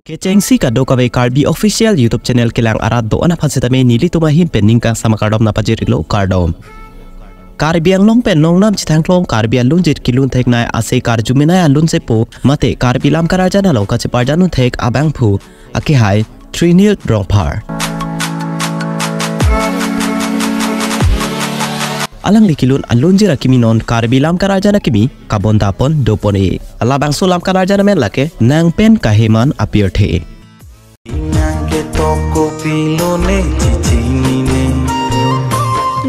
Kecengsi kado kawe Karbi official YouTube channel kilang arat do ana phansitame nili tumahim penning kang sama kardom na pajirilo kardom. Karbi ang long pen nong nam chithang klong Karbi alun jit kilun thek nai ase karjumina alun se po mate Karbi lam karaja na long ka cheparjanu thek abang phu aki hai Trinil Drongphar. Alang likilun alun jira kimi non Karbi lam karaja na kimi kabon tapon dopon e alabang sulam karaja na men lake nang pen kaheman appear the nang ke toko pilone cicingine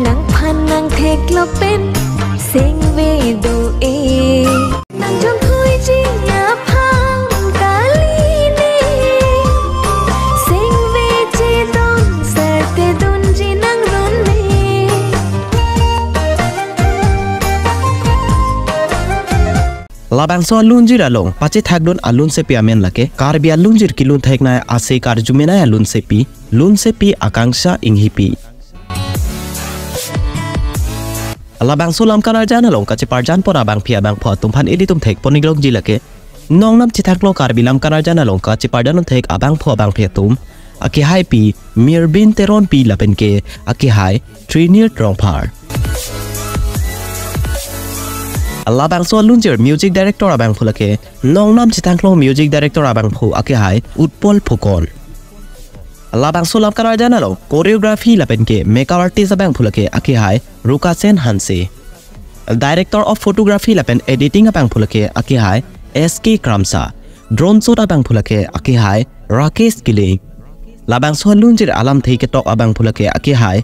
nang phan nang thek lo pen sing ve do e nang jong khui chi ya phang kali ne sing ve chi don sarte dun ji nang ron ne labang so alun jira long pache thakdon alun se pi amen lake Karbi alun jir kilun thek na ase karjumina alun se pi lun se pi akangsha inghi pi labang so lam kanar jana long ka cheparjan pora bang phia bang pho tumphan eli tum thek poniglong jilake nong nam chithaklo Karbi lam kanar jana long ka cheparjan thek abang pho bang phia tum aki hai pi mirbin teron pi lapen ke aki hai Trinil Drongphar. Labang so lunjir music director abang phulake nong nam chithanglo music director abang phu aki hai Utpol Phukon. Labang so lam kanar jana lo choreography lapen ke makeup artist abang phulake aki hai Rukasen Hanse. Director of photography lapen editing abang phulake aki hai SK Kramsa. Drone shot abang phulake aki hai Rakesh Gile. Labang so lunjir alam thei ke tok abang phulake aki hai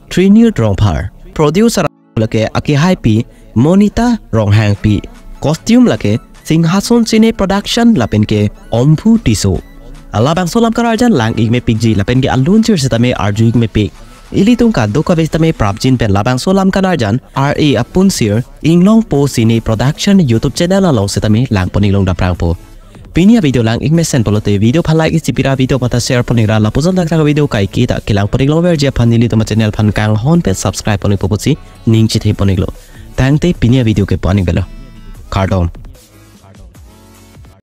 Trinil Drongphar. Producer lake aki hai pi Monita Ronghang pi costume lake Singhason Cine Production lapen ke Omphu Tiso alabang solam karajan lang igme pigji lapen ke alun chir setame arju igme pig ili tungka doka bestame prabjin pen labang solam karajan ra apun sir inglong po Cine Production YouTube channel along setame lang ponilong daprang po pinia video lang igme sen polote video phalai isipira video mata share ponira lapuzon dakra video kai kita kilang ponilong verja phanili toma channel phan kang hon pe subscribe poni poposi ning chi the poniglo tangte pinia video ke pani galo kardom